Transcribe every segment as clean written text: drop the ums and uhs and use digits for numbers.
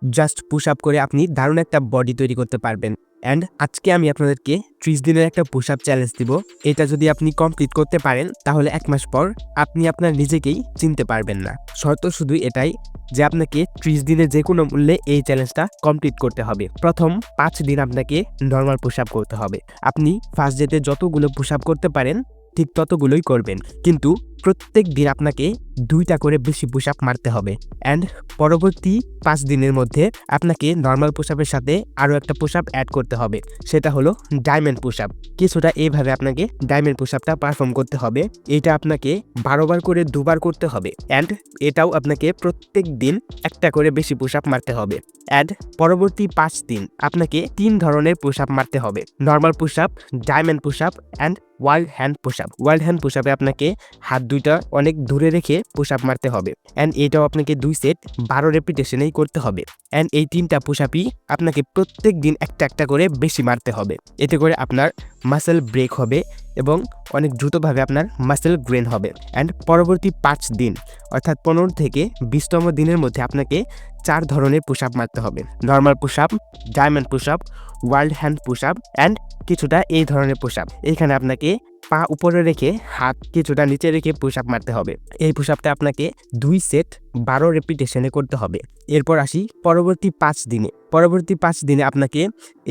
Just push up করে আপনি দারুণ একটা বডি তৈরি করতে পারবেন। অ্যান্ড আজকে আমি আপনাদেরকে 30 দিনের একটা পুশ আপ চ্যালেঞ্জ দিব। এটা যদি আপনি কমপ্লিট করতে পারেন তাহলে 1 মাস পর আপনি আপনার নিজেকেই চিনতে পারবেন না। শর্ত শুধু এটাই যে আপনাকে 30 দিনে যে কোনো মূল্যে এই চ্যালেঞ্জটা কমপ্লিট করতে হবে। প্রথম 5 দিন আপনাকে নর্মাল পুশ আপ করতে হবে। আপনি ফার্স্ট ডেতে যতগুলো পুশ আপ করতে পারেন ঠিক ততগুলোই করবেন, কিন্তু প্রত্যেক দিন আপনাকে 2টা করে বেশি পুশ আপ মারতে হবে। অ্যান্ড পরবর্তী 5 দিনের মধ্যে আপনাকে নর্মাল পুশ আপের সাথে আরও একটা পুশ আপ অ্যাড করতে হবে, সেটা হলো ডায়মন্ড পুশ আপ। কিছুটা এইভাবে আপনাকে ডায়মন্ড পুশ আপটা পারফর্ম করতে হবে। এটা আপনাকে 12 বার করে 2 বার করতে হবে। অ্যান্ড এটাও আপনাকে প্রত্যেক দিন একটা করে বেশি পুশ আপ মারতে হবে। অ্যান্ড পরবর্তী 5 দিন আপনাকে 3 ধরনের পুশ আপ মারতে হবে: normal push up, diamond push up and wild hand push up. Wild hand push আপে আপনাকে হাত দুইটা অনেক দূরে রেখে পুশ আপ মারতে হবে। অ্যান্ড এটাও আপনাকে 2 সেট 12 রেপিটেশনেই করতে হবে। অ্যান্ড এই 3টা পুশ আপই আপনাকে প্রত্যেক দিন একটা একটা করে বেশি মারতে হবে। এতে করে আপনার মাসেল ব্রেক হবে এবং অনেক দ্রুতভাবে আপনার মাসেল গ্রেন হবে। অ্যান্ড পরবর্তী 5 দিন অর্থাৎ 15 থেকে 20তম দিনের মধ্যে আপনাকে 4 ধরনের পুশ আপ মারতে হবে: normal push up, diamond push up, wild hand push up and কিছুটা এই ধরনের পুশ আপ। এইখানে আপনাকে পা উপরে রেখে হাত কিছুটা নিচে রেখে পুশ আপ মারতে হবে। এই পুশ আপটা আপনাকে 2 সেট 12 রেপিটেশনে করতে হবে। এরপর আসি পরবর্তী 5 দিনে। পরবর্তী 5 দিনে আপনাকে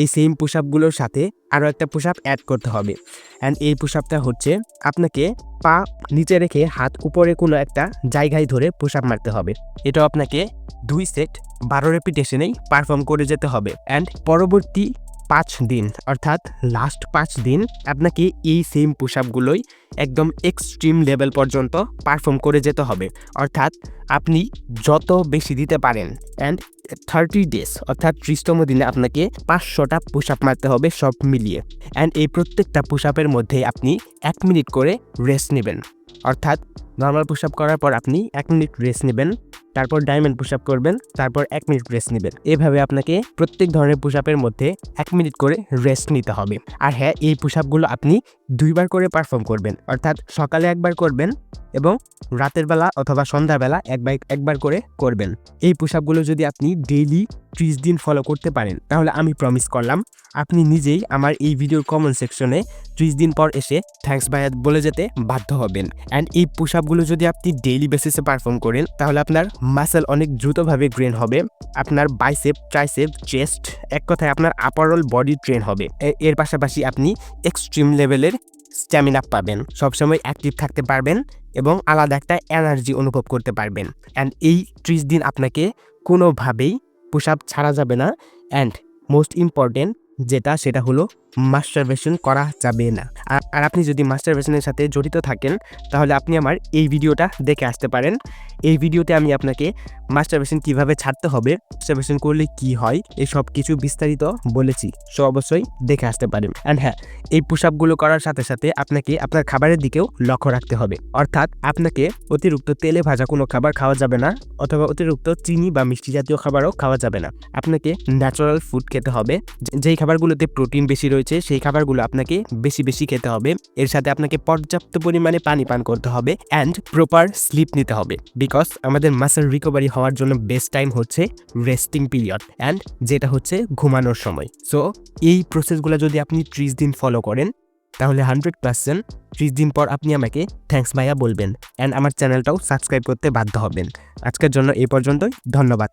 এই সেম পুশ আপগুলোর সাথে আরও একটা পুশ আপ অ্যাড করতে হবে। অ্যান্ড এই পুশ আপটা হচ্ছে আপনাকে পা নিচে রেখে হাত উপরে কোনো একটা জায়গায় ধরে পুশ আপ মারতে হবে। এটাও আপনাকে 2 সেট 12 রেপিটেশনেই পারফর্ম করে যেতে হবে। অ্যান্ড পরবর্তী 5 দিন অর্থাৎ লাস্ট 5 দিন আপনাকে এই সেম পুশ আপগুলোই একদম এক্সট্রিম লেভেল পর্যন্ত পারফর্ম করে যেতে হবে। অর্থাৎ আপনি যত বেশি দিতে পারেন। অ্যান্ড 30 ডেজ অর্থাৎ 30তম দিনে আপনাকে 500টা পুশ আপ মারতে হবে সব মিলিয়ে। অ্যান্ড এই প্রত্যেকটা পুশ আপের মধ্যে আপনি 1 মিনিট করে রেস্ট নেবেন। অর্থাৎ নর্মাল পুশ আপ করার পর আপনি 1 মিনিট রেস্ট নেবেন, তারপর ডায়মন্ড পুশ আপ করবেন, তারপর 1 মিনিট রেস্ট নেবেন। এভাবে আপনাকে প্রত্যেক ধরনের পুশ আপের মধ্যে 1 মিনিট করে রেস্ট নিতে হবে। আর হ্যাঁ, এই পুশ আপগুলো আপনি 2 বার করে পারফর্ম করবেন। অর্থাৎ সকালে 1 বার করবেন এবং রাতের বেলা অথবা সন্ধ্যাবেলা একবার করে করবেন। এই পুশ আপগুলো যদি আপনি ডেইলি 30 দিন ফলো করতে পারেন তাহলে আমি প্রমিস করলাম আপনি নিজেই আমার এই ভিডিওর কমেন্ট সেকশনে 30 দিন পর এসে থ্যাঙ্কস ভাইয়া বলে যেতে বাধ্য হবেন। অ্যান্ড এই পুশ আপগুলো যদি আপনি ডেইলি বেসিসে পারফর্ম করেন তাহলে আপনার মাসেল অনেক দ্রুতভাবে গ্রেন হবে। আপনার বাইসেপ, ট্রাইসেপ, চেস্ট, এক কথায় আপনার আপারঅল বডি ট্রেন হবে। এর পাশাপাশি আপনি এক্সট্রিম লেভেলের স্ট্যামিনা পাবেন, সবসময় অ্যাক্টিভ থাকতে পারবেন এবং আলাদা একটা এনার্জি অনুভব করতে পারবেন। অ্যান্ড এই 30 দিন আপনাকে কোনোভাবেই পুশ আপ ছাড়া যাবে না। অ্যান্ড মোস্ট ইম্পর্টেন্ট যেটা, সেটা হলো মাস্টারবেশন করা যাবে না। আর আপনি যদি মাস্টারবেশনের সাথে জড়িত থাকেন তাহলে আপনি আমার এই ভিডিওটা দেখে আসতে পারেন। এই ভিডিওতে আমি আপনাকে মাস্টারবেশন কিভাবে ছাড়তে হবে, মাস্টারবেশন করলে কি হয়, এই সব কিছু বিস্তারিত বলেছি। সো অবশ্যই দেখে আসতে পারেন। অ্যান্ড হ্যাঁ, এই পুশ আপগুলো করার সাথে সাথে আপনাকে আপনার খাবারের দিকেও লক্ষ্য রাখতে হবে। অর্থাৎ আপনাকে অতিরিক্ত তেলে ভাজা কোনো খাবার খাওয়া যাবে না, অথবা অতিরিক্ত চিনি বা মিষ্টি জাতীয় খাবারও খাওয়া যাবে না। আপনাকে ন্যাচারাল ফুড খেতে হবে। যেই খাবারগুলোতে প্রোটিন বেশি রয়েছে সেই খাবারগুলো আপনাকে বেশি বেশি খেতে হবে। এর সাথে আপনাকে পর্যাপ্ত পরিমাণে পানি পান করতে হবে অ্যান্ড প্রপার স্লিপ নিতে হবে। বিকজ আমাদের মাসেল রিকভারি হওয়ার জন্য বেস্ট টাইম হচ্ছে রেস্টিং পিরিয়ড অ্যান্ড যেটা হচ্ছে ঘুমানোর সময়। সো এই প্রসেসগুলো যদি আপনি 30 দিন ফলো করেন তাহলে 100% 30 দিন পর আপনি আমাকে থ্যাঙ্কস ভাইয়া বলবেন অ্যান্ড আমার চ্যানেলটাও সাবস্ক্রাইব করতে বাধ্য হবেন। আজকের জন্য এই পর্যন্তই, ধন্যবাদ।